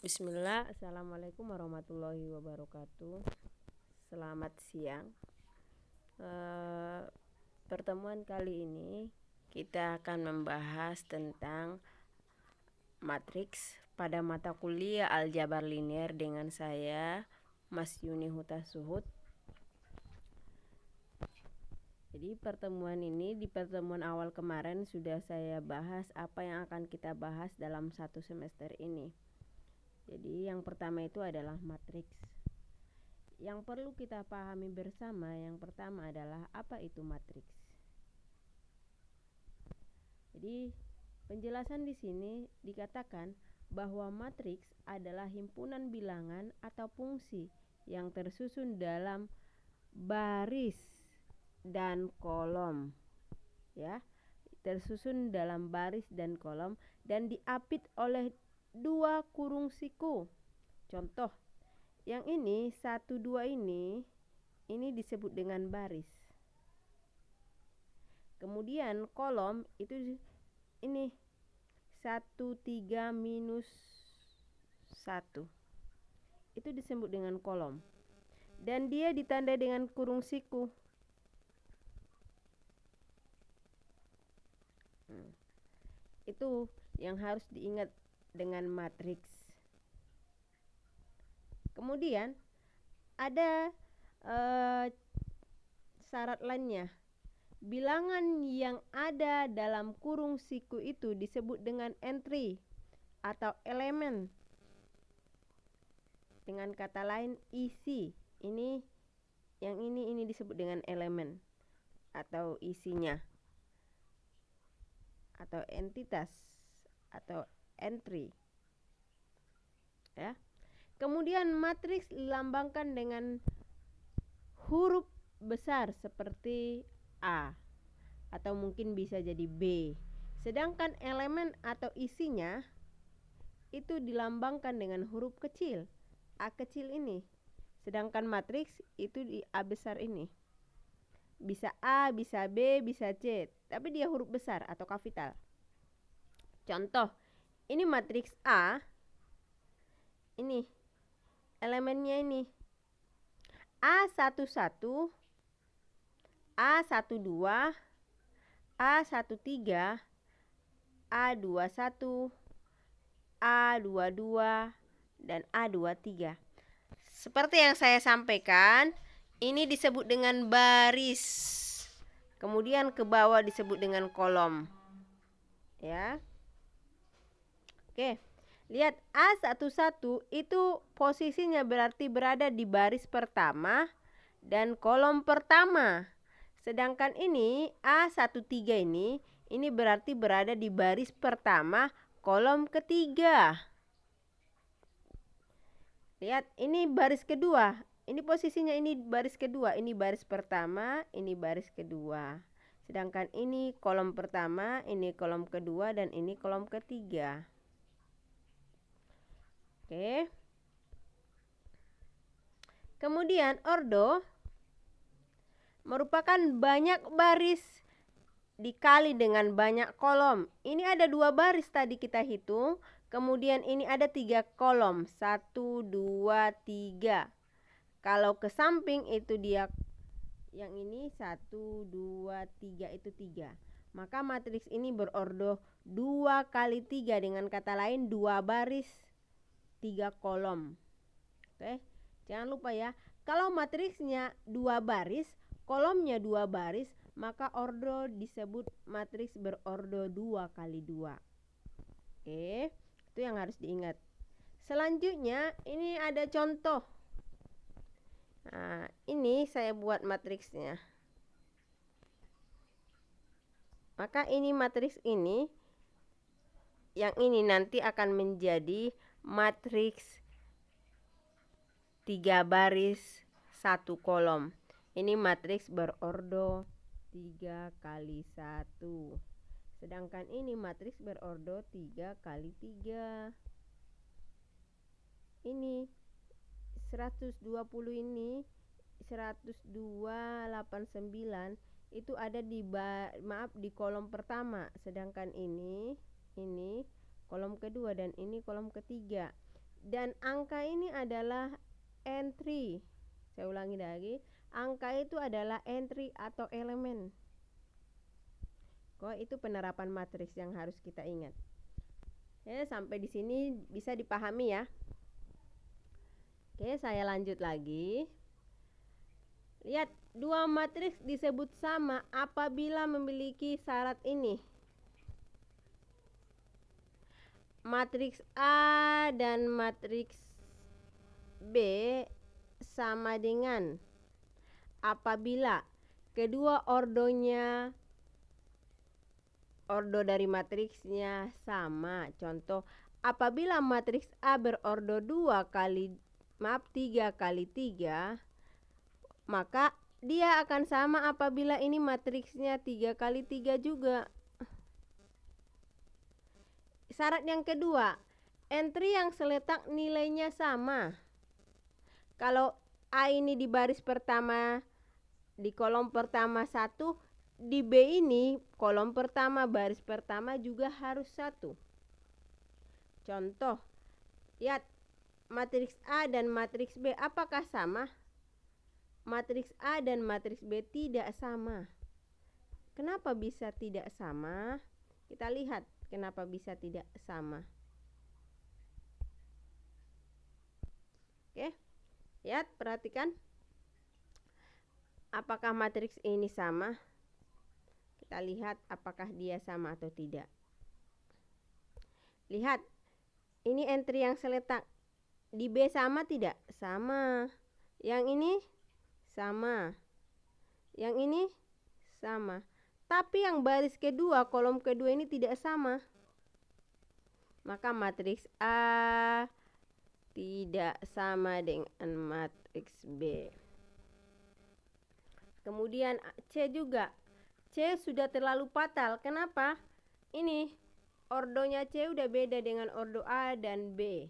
Bismillah, Assalamualaikum warahmatullahi wabarakatuh. Selamat siang. Pertemuan kali ini kita akan membahas tentang matriks pada mata kuliah aljabar linier dengan saya Mas Yuni Huta Suhud. Jadi di pertemuan awal kemarin sudah saya bahas apa yang akan kita bahas dalam satu semester ini. Jadi yang pertama itu adalah matriks. Yang perlu kita pahami bersama yang pertama adalah apa itu matriks. Jadi penjelasan di sini dikatakan bahwa matriks adalah himpunan bilangan atau fungsi yang tersusun dalam baris dan kolom. Ya, tersusun dalam baris dan kolom dan diapit oleh dua kurung siku. Contoh, yang ini 1, 2 ini disebut dengan baris. Kemudian kolom itu ini 1, 3, minus 1. Itu disebut dengan kolom. Dan dia ditandai dengan kurung siku. Itu yang harus diingat dengan matriks. Kemudian ada syarat lainnya. Bilangan yang ada dalam kurung siku itu disebut dengan entry atau elemen. Dengan kata lain isi. Yang ini disebut dengan elemen atau isinya. Atau entitas atau entry. Ya. Kemudian matriks dilambangkan dengan huruf besar seperti A atau mungkin bisa jadi B. Sedangkan elemen atau isinya itu dilambangkan dengan huruf kecil, A kecil ini. Sedangkan matriks itu di A besar ini. Bisa A, bisa B, bisa C, tapi dia huruf besar atau kapital. Contoh, ini matriks A. Ini elemennya ini A11, A12, A13, A21, A22, dan A23. Seperti yang saya sampaikan, ini disebut dengan baris. Kemudian ke bawah disebut dengan kolom. Ya. Oke. Lihat A11 itu posisinya berarti berada di baris pertama dan kolom pertama. Sedangkan ini A13 ini berarti berada di baris pertama, kolom ketiga. Lihat, ini baris kedua. Ini posisinya ini baris kedua, ini baris pertama, ini baris kedua. Sedangkan ini kolom pertama, ini kolom kedua, dan ini kolom ketiga. Oke. Kemudian ordo merupakan banyak baris dikali dengan banyak kolom. Ini ada 2 baris tadi kita hitung. Kemudian ini ada 3 kolom. 1, 2, 3. Kalau ke samping itu dia yang ini 1, 2, 3 itu 3. Maka matriks ini berordo 2 kali 3. Dengan kata lain 2 baris 3 kolom. Oke, jangan lupa ya. Kalau matriksnya 2 baris, kolomnya 2 baris, maka ordo disebut matriks berordo 2 kali 2. Oke, itu yang harus diingat. Selanjutnya ini ada contoh. Nah, ini saya buat matriksnya. Maka ini matriks ini, yang ini nanti akan menjadi matriks 3 baris 1 kolom. Ini matriks berordo 3 kali 1. Sedangkan ini matriks berordo 3 kali 3. Ini 120 ini 10289 itu ada di kolom pertama. Sedangkan ini kolom kedua dan ini kolom ketiga. Dan angka ini adalah entry. Saya ulangi lagi, angka itu adalah entry atau elemen. Kok itu penerapan matriks yang harus kita ingat. Oke, sampai di sini bisa dipahami ya. Oke, saya lanjut lagi. Lihat, dua matriks disebut sama apabila memiliki syarat ini. Matriks A dan matriks B sama dengan apabila kedua ordo dari matriksnya sama. Contoh, apabila matriks A berordo 3 kali 3, maka dia akan sama apabila ini matriksnya 3 kali 3 juga. Syarat yang kedua, entry yang seletak nilainya sama. Kalau A ini di baris pertama, di kolom pertama 1, di B ini kolom pertama baris pertama juga harus 1. Contoh, lihat matriks A dan matriks B apakah sama? Matriks A dan matriks B tidak sama. Kenapa bisa tidak sama? Kita lihat kenapa bisa tidak sama. Oke, lihat, perhatikan. Apakah matriks ini sama? Kita lihat apakah dia sama atau tidak. Lihat, ini entry yang seletak. Di B sama tidak? Sama. Yang ini sama. Yang ini sama. Tapi yang baris kedua, kolom kedua ini tidak sama. Maka matriks A tidak sama dengan matriks B. Kemudian C juga. C sudah terlalu fatal. Kenapa? Ini ordonya C udah beda dengan ordo A dan B.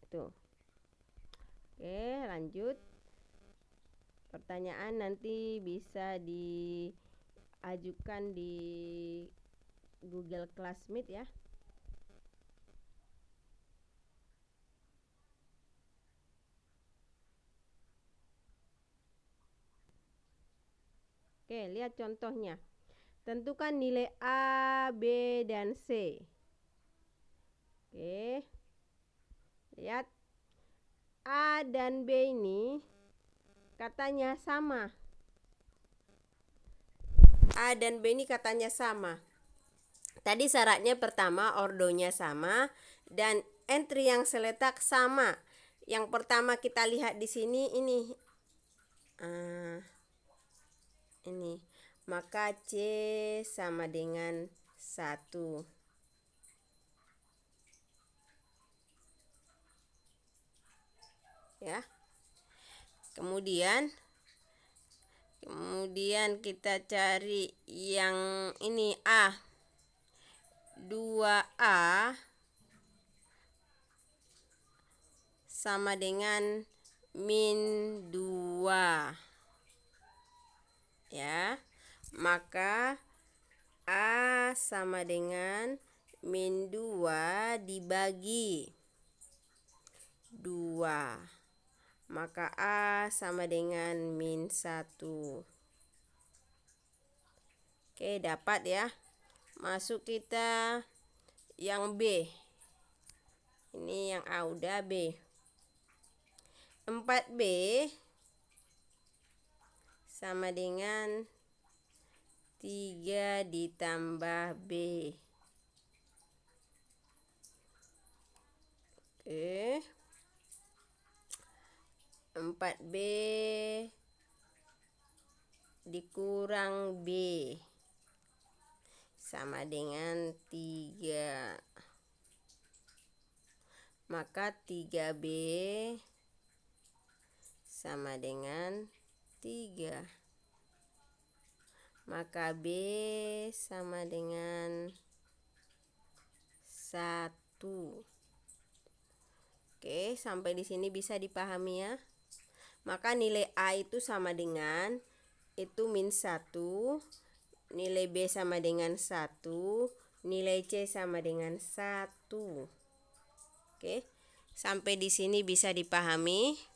Tuh. Oke, lanjut. Pertanyaan nanti bisa diajukan di Google Classmeet ya. Oke, lihat contohnya. Tentukan nilai A, B, dan C. Oke. Lihat. A dan B ini katanya sama. A dan B ini katanya sama. Tadi syaratnya pertama ordonya sama dan entry yang seletak sama. Yang pertama kita lihat di sini ini. Ini. Maka C sama dengan 1. Ya. Kemudian kita cari yang ini A. 2A sama dengan min 2. Ya. Maka A sama dengan min 2 dibagi 2. Maka A sama dengan min 1. Oke, dapat ya. Masuk kita yang B. Ini yang A udah, B. 4B sama dengan 3 ditambah B. Oke. 4B dikurang B sama dengan 3. Maka 3B sama dengan 3. Maka B sama dengan 1. Oke, sampai di sini bisa dipahami ya. Maka nilai A itu sama dengan itu min 1. nilai B sama dengan 1, nilai C sama dengan 1. Oke, sampai di sini bisa dipahami?